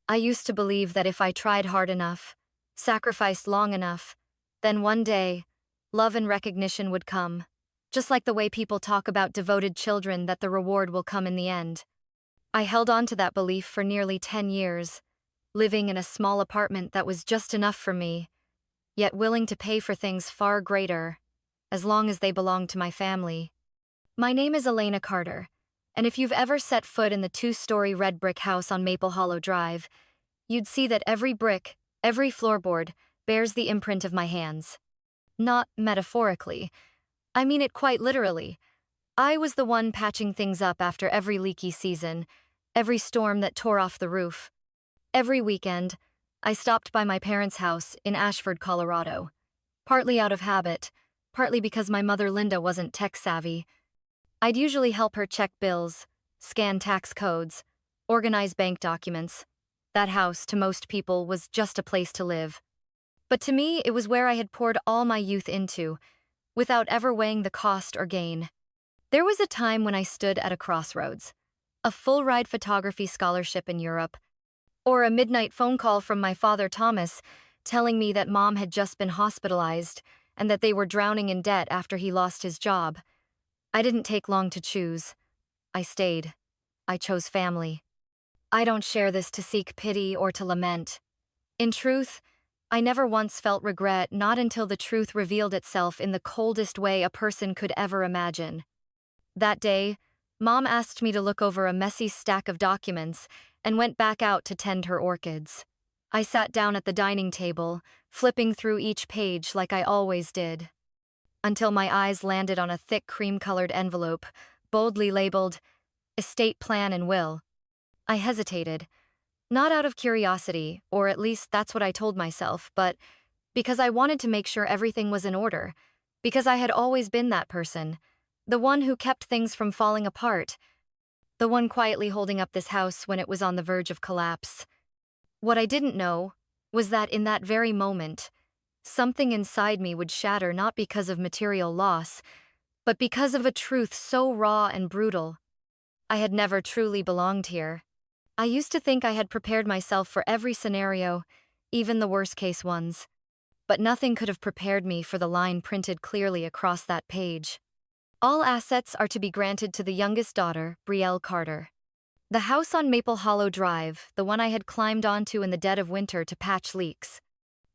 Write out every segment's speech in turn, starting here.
I used to believe that if I tried hard enough, sacrificed long enough, then one day, love and recognition would come. Just like the way people talk about devoted children, that the reward will come in the end. I held on to that belief for nearly 10 years, living in a small apartment that was just enough for me, yet willing to pay for things far greater, as long as they belonged to my family. My name is Elena Carter, and if you've ever set foot in the 2-story red brick house on Maple Hollow Drive, you'd see that every brick, every floorboard, bears the imprint of my hands. Not metaphorically, I mean it quite literally. I was the one patching things up after every leaky season, every storm that tore off the roof. Every weekend, I stopped by my parents' house in Ashford, Colorado. Partly out of habit, partly because my mother Linda wasn't tech-savvy. I'd usually help her check bills, scan tax codes, organize bank documents. That house, to most people, was just a place to live. But to me, it was where I had poured all my youth into, without ever weighing the cost or gain. There was a time when I stood at a crossroads. A full-ride photography scholarship in Europe, or a midnight phone call from my father Thomas telling me that Mom had just been hospitalized and that they were drowning in debt after he lost his job. I didn't take long to choose. I stayed. I chose family. I don't share this to seek pity or to lament. In truth, I never once felt regret, not until the truth revealed itself in the coldest way a person could ever imagine. That day, Mom asked me to look over a messy stack of documents and went back out to tend her orchids. I sat down at the dining table, flipping through each page like I always did, until my eyes landed on a thick cream-colored envelope, boldly labeled, "Estate Plan and Will." I hesitated. Not out of curiosity, or at least that's what I told myself, but because I wanted to make sure everything was in order, because I had always been that person, the one who kept things from falling apart, the one quietly holding up this house when it was on the verge of collapse. What I didn't know was that in that very moment, something inside me would shatter, not because of material loss, but because of a truth so raw and brutal. I had never truly belonged here. I used to think I had prepared myself for every scenario, even the worst-case ones. But nothing could have prepared me for the line printed clearly across that page. All assets are to be granted to the youngest daughter, Brielle Carter. The house on Maple Hollow Drive, the one I had climbed onto in the dead of winter to patch leaks.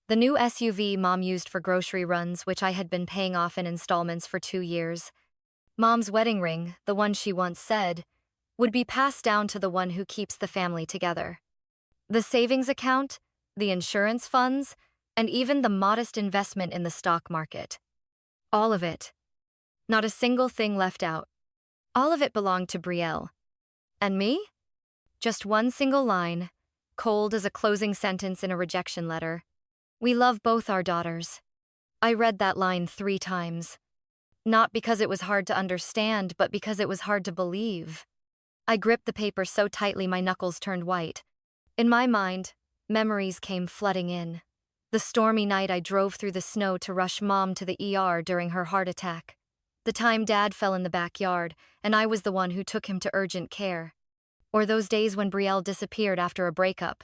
The new SUV Mom used for grocery runs, which I had been paying off in installments for 2 years. Mom's wedding ring, the one she once said, would be passed down to the one who keeps the family together. The savings account, the insurance funds, and even the modest investment in the stock market. All of it. Not a single thing left out. All of it belonged to Brielle. And me? Just one single line, cold as a closing sentence in a rejection letter. "We love both our daughters." I read that line 3 times. Not because it was hard to understand, but because it was hard to believe. I gripped the paper so tightly my knuckles turned white. In my mind, memories came flooding in. The stormy night I drove through the snow to rush Mom to the ER during her heart attack. The time Dad fell in the backyard, and I was the one who took him to urgent care. Or those days when Brielle disappeared after a breakup.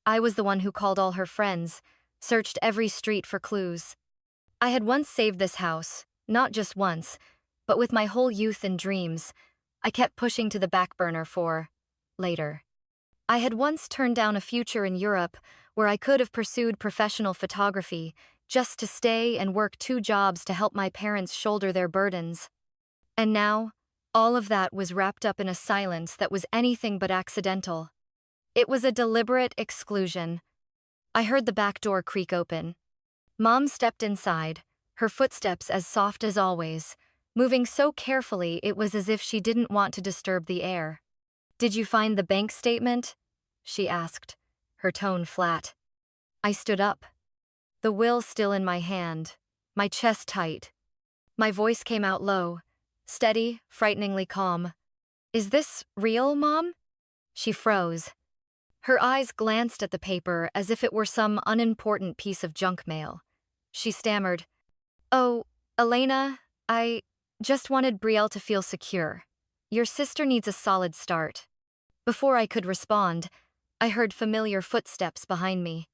I was the one who called all her friends, searched every street for clues. I had once saved this house, not just once, but with my whole youth and dreams. I kept pushing to the back burner for later. I had once turned down a future in Europe where I could have pursued professional photography just to stay and work 2 jobs to help my parents shoulder their burdens. And now, all of that was wrapped up in a silence that was anything but accidental. It was a deliberate exclusion. I heard the back door creak open. Mom stepped inside, her footsteps as soft as always, moving so carefully it was as if she didn't want to disturb the air. "Did you find the bank statement?" she asked, her tone flat. I stood up, the will still in my hand, my chest tight. My voice came out low, steady, frighteningly calm. "Is this real, Mom?" She froze. Her eyes glanced at the paper as if it were some unimportant piece of junk mail. She stammered, "Oh, Elena, I just wanted Brielle to feel secure. Your sister needs a solid start." Before I could respond, I heard familiar footsteps behind me.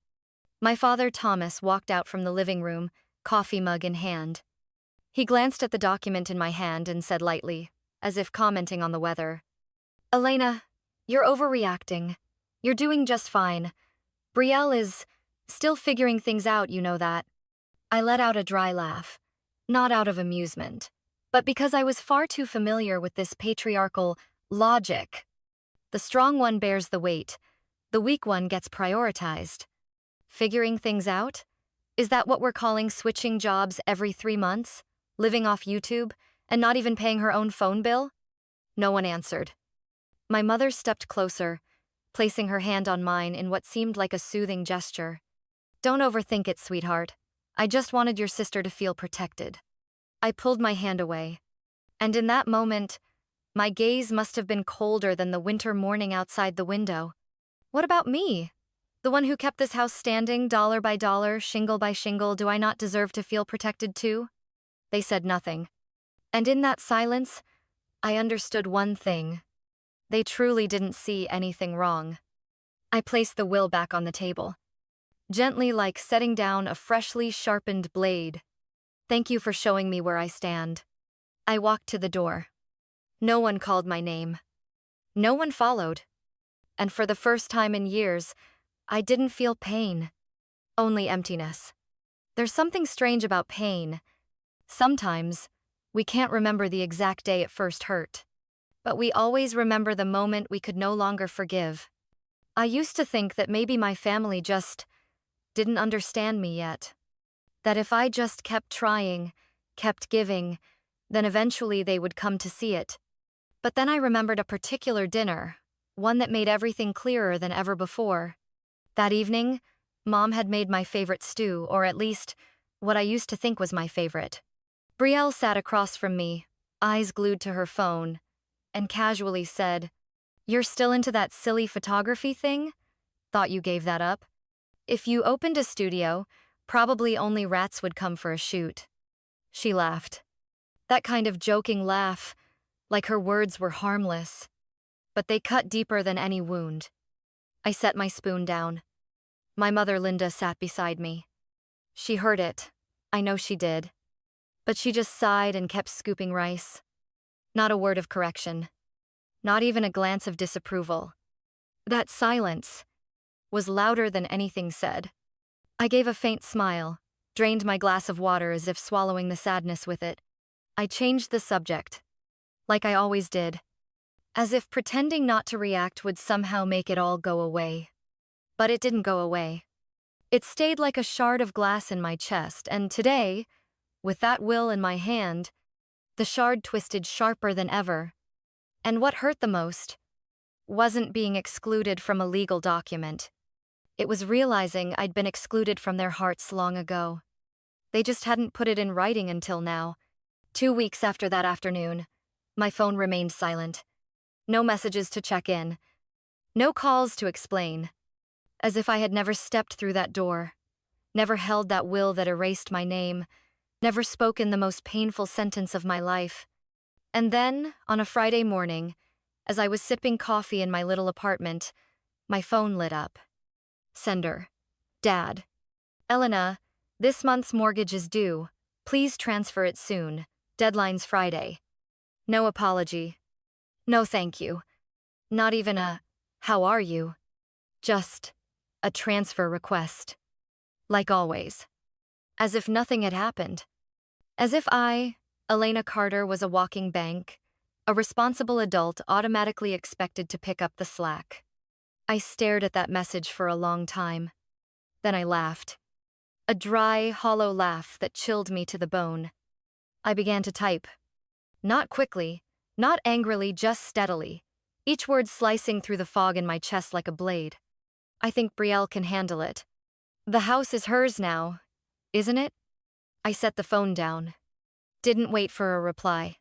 My father, Thomas, walked out from the living room, coffee mug in hand. He glanced at the document in my hand and said lightly, as if commenting on the weather, "Elena, you're overreacting. You're doing just fine. Brielle is still figuring things out, you know that." I let out a dry laugh, not out of amusement, but because I was far too familiar with this patriarchal logic. The strong one bears the weight, the weak one gets prioritized. Figuring things out? Is that what we're calling switching jobs every 3 months? Living off YouTube, and not even paying her own phone bill? No one answered. My mother stepped closer, placing her hand on mine in what seemed like a soothing gesture. "Don't overthink it, sweetheart. I just wanted your sister to feel protected." I pulled my hand away, and in that moment, my gaze must have been colder than the winter morning outside the window. What about me? The one who kept this house standing, dollar by dollar, shingle by shingle, do I not deserve to feel protected too? They said nothing. And in that silence, I understood one thing. They truly didn't see anything wrong. I placed the will back on the table, gently like setting down a freshly sharpened blade. "Thank you for showing me where I stand." I walked to the door. No one called my name. No one followed. And for the first time in years, I didn't feel pain, only emptiness. There's something strange about pain. Sometimes, we can't remember the exact day it first hurt, but we always remember the moment we could no longer forgive. I used to think that maybe my family just didn't understand me yet. That if I just kept trying, kept giving, then eventually they would come to see it. But then I remembered a particular dinner, one that made everything clearer than ever before. That evening, Mom had made my favorite stew, or at least, what I used to think was my favorite. Brielle sat across from me, eyes glued to her phone, and casually said, "You're still into that silly photography thing? Thought you gave that up. If you opened a studio, probably only rats would come for a shoot." She laughed. That kind of joking laugh, like her words were harmless. But they cut deeper than any wound. I set my spoon down. My mother, Linda, sat beside me. She heard it. I know she did. But she just sighed and kept scooping rice. Not a word of correction. Not even a glance of disapproval. That silence was louder than anything said. I gave a faint smile, drained my glass of water as if swallowing the sadness with it. I changed the subject, like I always did, as if pretending not to react would somehow make it all go away. But it didn't go away. It stayed like a shard of glass in my chest, and today, with that will in my hand, the shard twisted sharper than ever. And what hurt the most wasn't being excluded from a legal document. It was realizing I'd been excluded from their hearts long ago. They just hadn't put it in writing until now. 2 weeks after that afternoon, my phone remained silent. No messages to check in. No calls to explain. As if I had never stepped through that door, never held that will that erased my name, never spoken the most painful sentence of my life. And then, on a Friday morning, as I was sipping coffee in my little apartment, my phone lit up. Sender: Dad. Elena, this month's mortgage is due. Please transfer it soon. Deadline's Friday. No apology. No thank you. Not even a, "How are you?" Just a transfer request. Like always. As if nothing had happened. As if I, Elena Carter, was a walking bank, a responsible adult automatically expected to pick up the slack. I stared at that message for a long time. Then I laughed. A dry, hollow laugh that chilled me to the bone. I began to type. Not quickly, not angrily, just steadily, each word slicing through the fog in my chest like a blade. "I think Brielle can handle it. The house is hers now, isn't it?" I set the phone down. Didn't wait for a reply.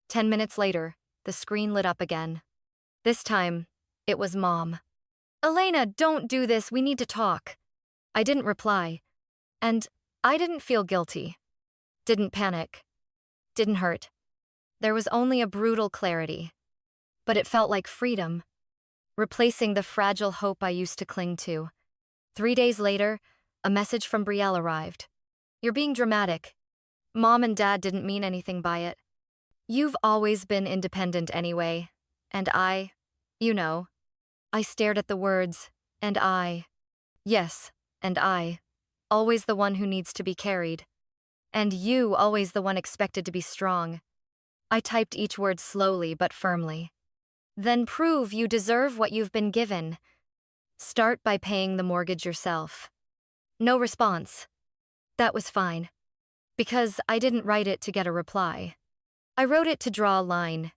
10 minutes later, the screen lit up again. This time, it was Mom. "Elena, don't do this, we need to talk." I didn't reply. And I didn't feel guilty. Didn't panic. Didn't hurt. There was only a brutal clarity. But it felt like freedom. replacing the fragile hope I used to cling to. 3 days later, a message from Brielle arrived. You're being dramatic. Mom and Dad didn't mean anything by it. You've always been independent anyway. And I, you know. I stared at the words, and I. Yes, and I. Always the one who needs to be carried. And you, always the one expected to be strong. I typed each word slowly but firmly. Then prove you deserve what you've been given. Start by paying the mortgage yourself. No response. That was fine. Because I didn't write it to get a reply. I wrote it to draw a line.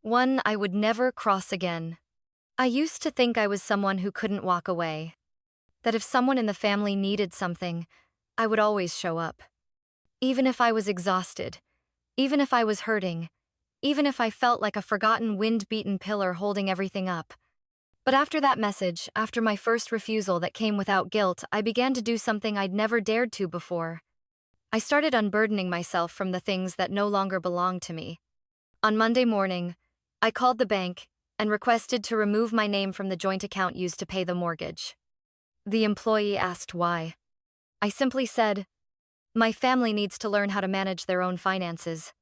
One I would never cross again. I used to think I was someone who couldn't walk away. That if someone in the family needed something, I would always show up. Even if I was exhausted, even if I was hurting, even if I felt like a forgotten wind-beaten pillar holding everything up. But after that message, after my first refusal that came without guilt, I began to do something I'd never dared to before. I started unburdening myself from the things that no longer belonged to me. On Monday morning, I called the bank and requested to remove my name from the joint account used to pay the mortgage. The employee asked why. I simply said, my family needs to learn how to manage their own finances.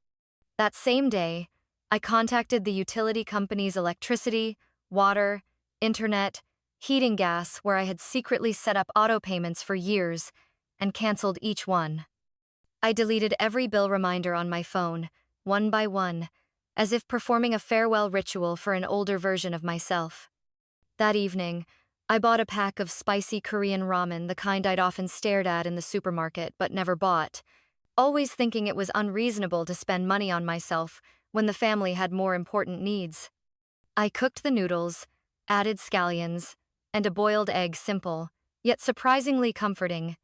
That same day, I contacted the utility company's electricity, water, internet, heating gas where I had secretly set up auto payments for years and canceled each one. I deleted every bill reminder on my phone, one by one, as if performing a farewell ritual for an older version of myself. That evening, I bought a pack of spicy Korean ramen, the kind I'd often stared at in the supermarket but never bought, always thinking it was unreasonable to spend money on myself when the family had more important needs. I cooked the noodles, added scallions, and a boiled egg, simple, yet surprisingly comforting.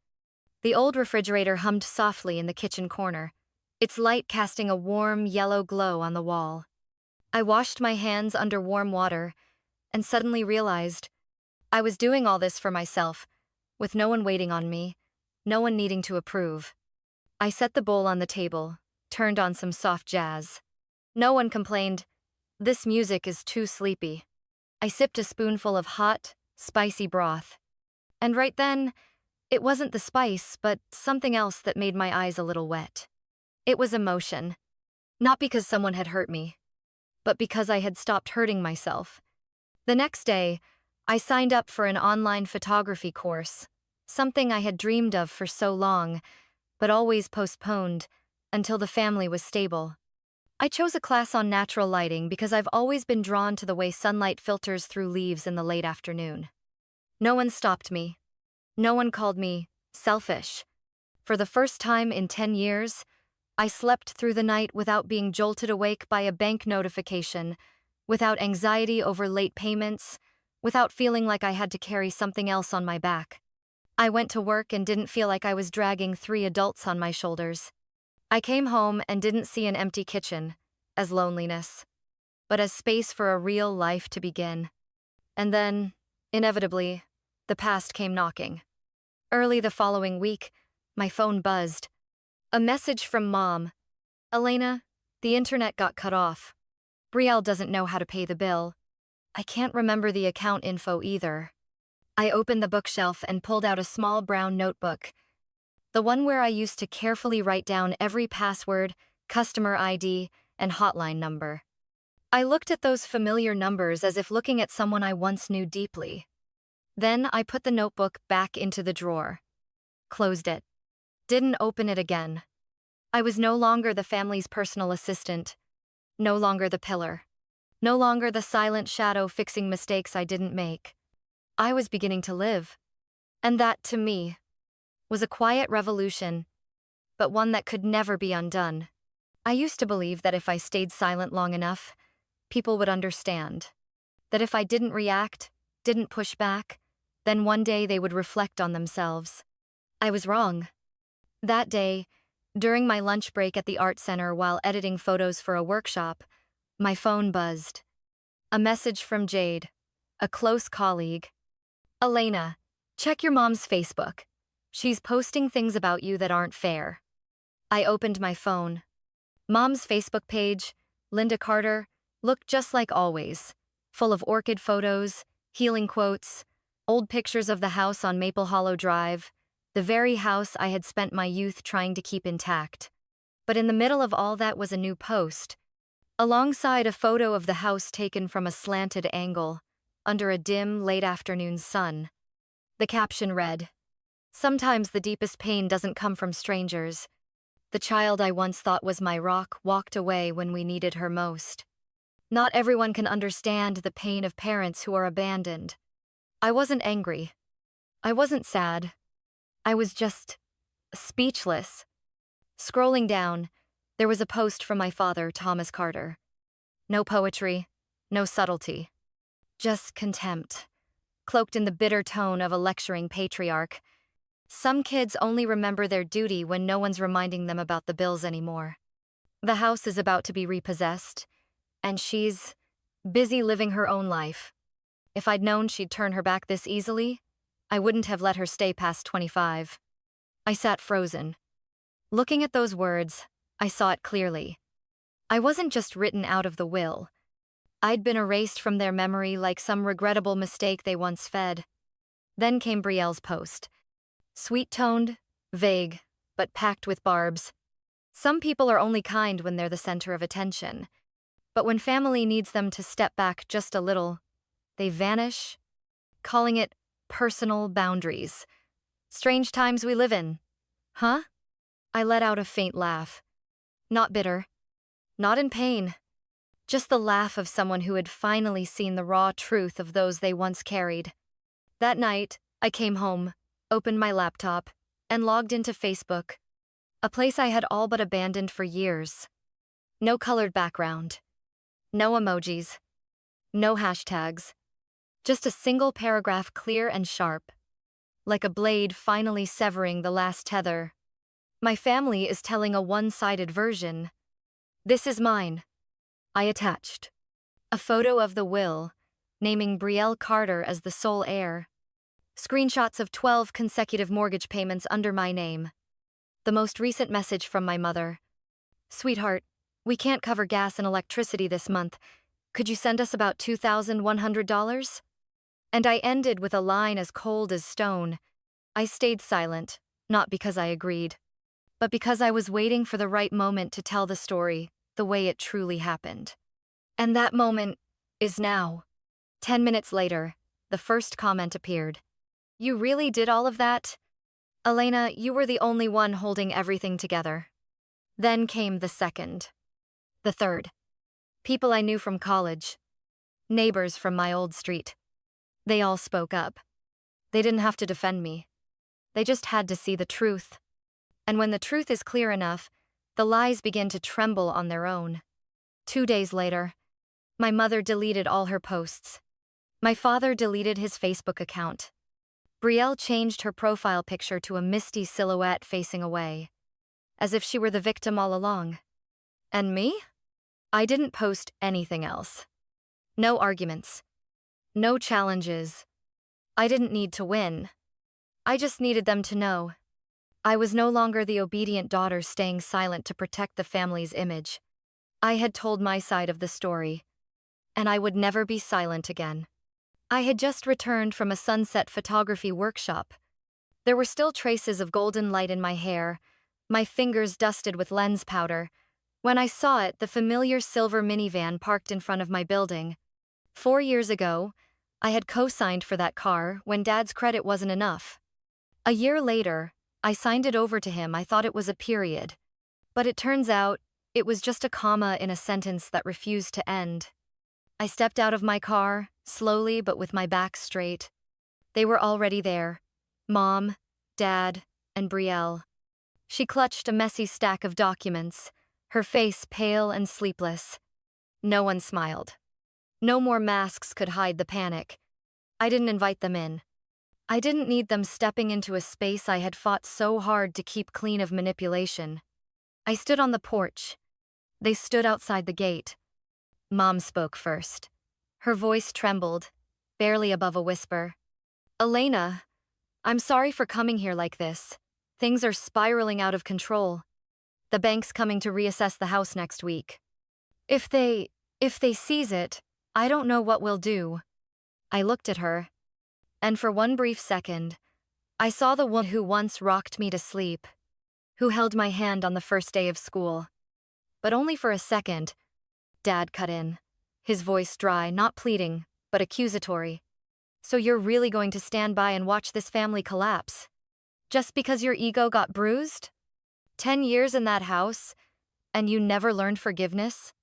The old refrigerator hummed softly in the kitchen corner, its light casting a warm, yellow glow on the wall. I washed my hands under warm water and suddenly realized I was doing all this for myself, with no one waiting on me, no one needing to approve. I set the bowl on the table, turned on some soft jazz. No one complained, this music is too sleepy. I sipped a spoonful of hot, spicy broth. And right then, it wasn't the spice, but something else that made my eyes a little wet. It was emotion. Not because someone had hurt me, but because I had stopped hurting myself. The next day, I signed up for an online photography course, something I had dreamed of for so long, but always postponed until the family was stable. I chose a class on natural lighting because I've always been drawn to the way sunlight filters through leaves in the late afternoon. No one stopped me. No one called me selfish. For the first time in 10 years, I slept through the night without being jolted awake by a bank notification, without anxiety over late payments, without feeling like I had to carry something else on my back. I went to work and didn't feel like I was dragging 3 adults on my shoulders. I came home and didn't see an empty kitchen as loneliness, but as space for a real life to begin. And then, inevitably, the past came knocking. Early the following week, my phone buzzed. A message from Mom. Elena, the internet got cut off. Brielle doesn't know how to pay the bill. I can't remember the account info either. I opened the bookshelf and pulled out a small brown notebook. The one where I used to carefully write down every password, customer ID, and hotline number. I looked at those familiar numbers as if looking at someone I once knew deeply. Then I put the notebook back into the drawer. Closed it. Didn't open it again. I was no longer the family's personal assistant. No longer the pillar. No longer the silent shadow fixing mistakes I didn't make. I was beginning to live. And that, to me, was a quiet revolution, but one that could never be undone. I used to believe that if I stayed silent long enough, people would understand. That if I didn't react, didn't push back, then one day they would reflect on themselves. I was wrong. That day, during my lunch break at the art center while editing photos for a workshop, my phone buzzed. A message from Jade, a close colleague. Elena, check your mom's Facebook. She's posting things about you that aren't fair. I opened my phone. Mom's Facebook page, Linda Carter, looked just like always. full of orchid photos, healing quotes, old pictures of the house on Maple Hollow Drive, the very house I had spent my youth trying to keep intact. But in the middle of all that was a new post, alongside a photo of the house taken from a slanted angle, under a dim, late afternoon sun. The caption read, "Sometimes the deepest pain doesn't come from strangers. The child I once thought was my rock walked away when we needed her most. Not everyone can understand the pain of parents who are abandoned." I wasn't angry. I wasn't sad. I was just speechless. Scrolling down, there was a post from my father, Thomas Carter. No poetry, no subtlety. Just contempt, cloaked in the bitter tone of a lecturing patriarch. Some kids only remember their duty when no one's reminding them about the bills anymore. The house is about to be repossessed, and she's busy living her own life. If I'd known she'd turn her back this easily, I wouldn't have let her stay past 25. I sat frozen. Looking at those words, I saw it clearly. I wasn't just written out of the will. I'd been erased from their memory like some regrettable mistake they once fed. Then came Brielle's post. Sweet-toned, vague, but packed with barbs. Some people are only kind when they're the center of attention. But when family needs them to step back just a little, they vanish, calling it personal boundaries. Strange times we live in. Huh? I let out a faint laugh. Not bitter. Not in pain. Just the laugh of someone who had finally seen the raw truth of those they once carried. That night, I came home, opened my laptop, and logged into Facebook, a place I had all but abandoned for years. No colored background. No emojis. No hashtags. Just a single paragraph, clear and sharp, like a blade finally severing the last tether. My family is telling a one-sided version. This is mine. I attached a photo of the will, naming Brielle Carter as the sole heir. Screenshots of 12 consecutive mortgage payments under my name. The most recent message from my mother. "Sweetheart, we can't cover gas and electricity this month. Could you send us about $2,100? And I ended with a line as cold as stone. I stayed silent, not because I agreed, but because I was waiting for the right moment to tell the story the way it truly happened. And that moment is now. 10 minutes later, the first comment appeared. "You really did all of that? Elena, you were the only one holding everything together." Then came the second. The third. People I knew from college. Neighbors from my old street. They all spoke up. They didn't have to defend me. They just had to see the truth. And when the truth is clear enough, the lies begin to tremble on their own. 2 days later, my mother deleted all her posts. My father deleted his Facebook account. Brielle changed her profile picture to a misty silhouette facing away, as if she were the victim all along. And me? I didn't post anything else. No arguments. No challenges. I didn't need to win. I just needed them to know. I was no longer the obedient daughter staying silent to protect the family's image. I had told my side of the story, and I would never be silent again. I had just returned from a sunset photography workshop. There were still traces of golden light in my hair, my fingers dusted with lens powder, when I saw it, the familiar silver minivan parked in front of my building. 4 years ago, I had co-signed for that car when Dad's credit wasn't enough. A year later, I signed it over to him. I thought it was a period. But it turns out, it was just a comma in a sentence that refused to end. I stepped out of my car, slowly but with my back straight. They were already there. Mom, Dad, and Brielle. She clutched a messy stack of documents, her face pale and sleepless. No one smiled. No more masks could hide the panic. I didn't invite them in. I didn't need them stepping into a space I had fought so hard to keep clean of manipulation. I stood on the porch. They stood outside the gate. Mom spoke first. Her voice trembled, barely above a whisper. "Elena, I'm sorry for coming here like this. Things are spiraling out of control. The bank's coming to reassess the house next week. If they seize it, I don't know what we'll do. I looked at her, and for one brief second, I saw the woman who once rocked me to sleep, who held my hand on the first day of school. But only for a second. Dad cut in, his voice dry, not pleading, but accusatory. So you're really going to stand by and watch this family collapse? Just because your ego got bruised? 10 years in that house, and you never learned forgiveness?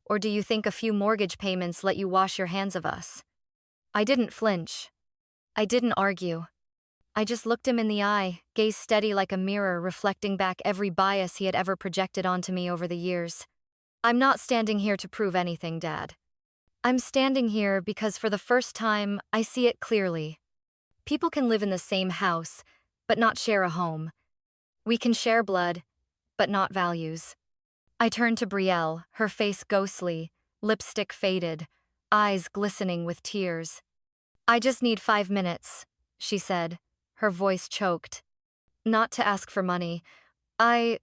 Or do you think a few mortgage payments let you wash your hands of us? I didn't flinch. I didn't argue. I just looked him in the eye, gaze steady like a mirror reflecting back every bias he had ever projected onto me over the years. I'm not standing here to prove anything, Dad. I'm standing here because for the first time, I see it clearly. People can live in the same house, but not share a home. We can share blood, but not values. I turned to Brielle, her face ghostly, lipstick faded, eyes glistening with tears. I just need 5 minutes, she said, her voice choked. Not to ask for money. I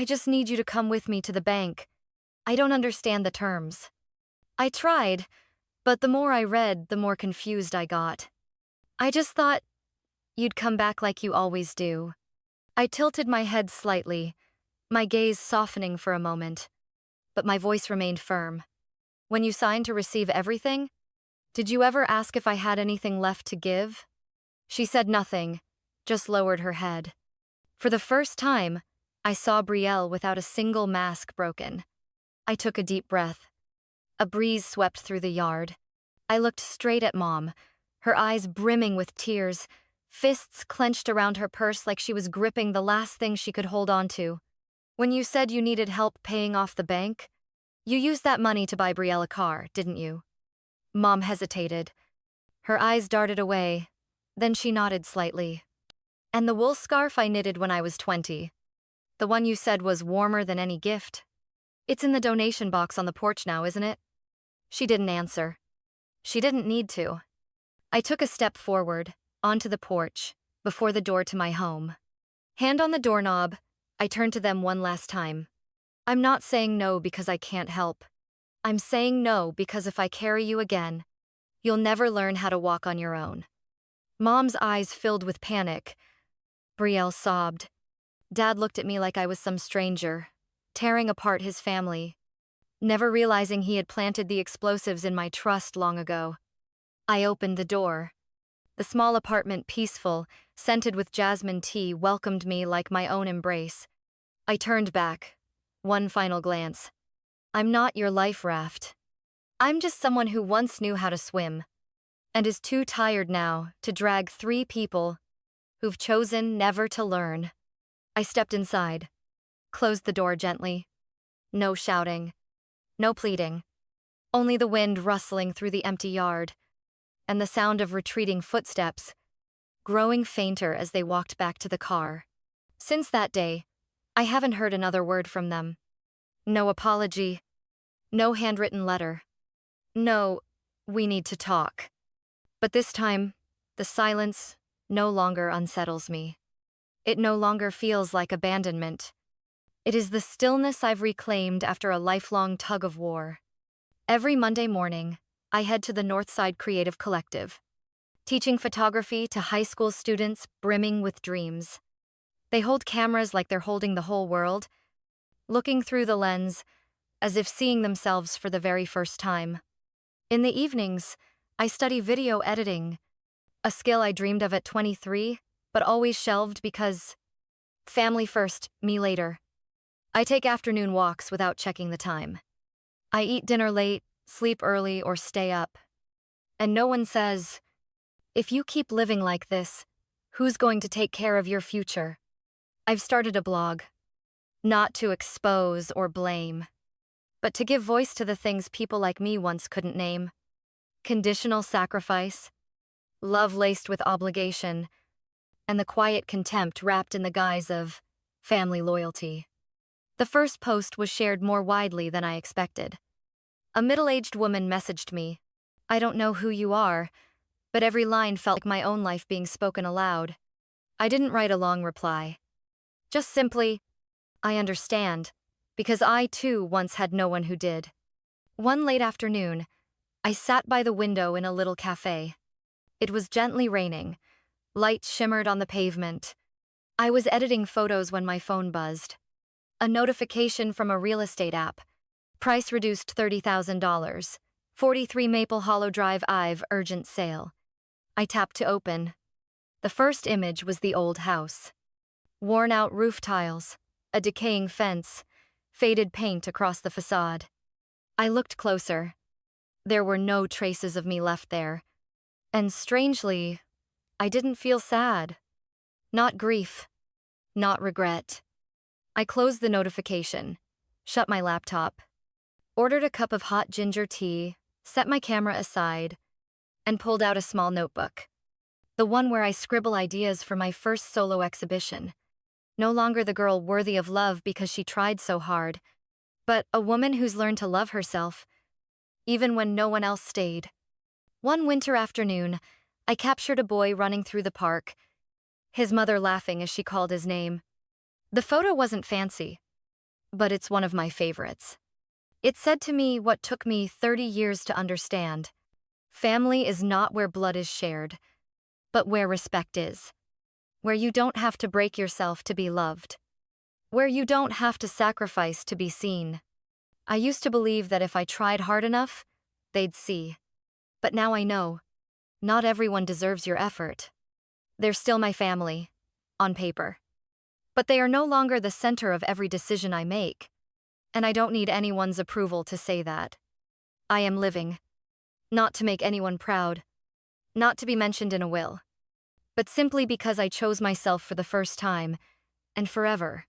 just need you to come with me to the bank. I don't understand the terms. I tried, but the more I read, the more confused I got. I just thought you'd come back like you always do. I tilted my head slightly, my gaze softening for a moment, but my voice remained firm. When you signed to receive everything, did you ever ask if I had anything left to give? She said nothing, just lowered her head. For the first time, I saw Brielle without a single mask broken. I took a deep breath. A breeze swept through the yard. I looked straight at Mom, her eyes brimming with tears, fists clenched around her purse like she was gripping the last thing she could hold on to. When you said you needed help paying off the bank, you used that money to buy Brielle a car, didn't you? Mom hesitated. Her eyes darted away, then she nodded slightly. And the wool scarf I knitted when I was 20. The one you said was warmer than any gift. It's in the donation box on the porch now, isn't it? She didn't answer. She didn't need to. I took a step forward, onto the porch, before the door to my home. Hand on the doorknob, I turned to them one last time. I'm not saying no because I can't help. I'm saying no because if I carry you again, you'll never learn how to walk on your own. Mom's eyes filled with panic. Brielle sobbed. Dad looked at me like I was some stranger, tearing apart his family, never realizing he had planted the explosives in my trust long ago. I opened the door. The small apartment, peaceful, scented with jasmine tea, welcomed me like my own embrace. I turned back. One final glance. I'm not your life raft. I'm just someone who once knew how to swim, and is too tired now to drag 3 people who've chosen never to learn. I stepped inside, closed the door gently. No shouting, no pleading, only the wind rustling through the empty yard, and the sound of retreating footsteps, growing fainter as they walked back to the car. Since that day, I haven't heard another word from them. No apology, no handwritten letter. No, we need to talk. But this time, the silence no longer unsettles me. It no longer feels like abandonment. It is the stillness I've reclaimed after a lifelong tug of war. Every Monday morning, I head to the Northside Creative Collective, teaching photography to high school students brimming with dreams. They hold cameras like they're holding the whole world, looking through the lens as if seeing themselves for the very first time. In the evenings, I study video editing, a skill I dreamed of at 23, but always shelved because family first, me later. I take afternoon walks without checking the time. I eat dinner late, sleep early, or stay up. And no one says, if you keep living like this, who's going to take care of your future? I've started a blog, not to expose or blame, but to give voice to the things people like me once couldn't name. Conditional sacrifice, love laced with obligation, and the quiet contempt wrapped in the guise of family loyalty. The first post was shared more widely than I expected. A middle-aged woman messaged me, I don't know who you are, but every line felt like my own life being spoken aloud. I didn't write a long reply. Just simply, I understand, because I too once had no one who did. One late afternoon, I sat by the window in a little cafe. It was gently raining. Light shimmered on the pavement. I was editing photos when my phone buzzed. A notification from a real estate app. Price reduced $30,000. 43 Maple Hollow Drive, Ive, urgent sale. I tapped to open. The first image was the old house. Worn-out roof tiles, a decaying fence, faded paint across the facade. I looked closer. There were no traces of me left there. And strangely, I didn't feel sad. Not grief. Not regret. I closed the notification, shut my laptop, ordered a cup of hot ginger tea, set my camera aside, and pulled out a small notebook. The one where I scribble ideas for my first solo exhibition. No longer the girl worthy of love because she tried so hard, but a woman who's learned to love herself, even when no one else stayed. One winter afternoon, I captured a boy running through the park, his mother laughing as she called his name. The photo wasn't fancy, but it's one of my favorites. It said to me what took me 30 years to understand. Family is not where blood is shared, but where respect is. Where you don't have to break yourself to be loved. Where you don't have to sacrifice to be seen. I used to believe that if I tried hard enough, they'd see. But now I know, not everyone deserves your effort. They're still my family, on paper. But they are no longer the center of every decision I make. And I don't need anyone's approval to say that. I am living. Not to make anyone proud. Not to be mentioned in a will. But simply because I chose myself for the first time, and forever.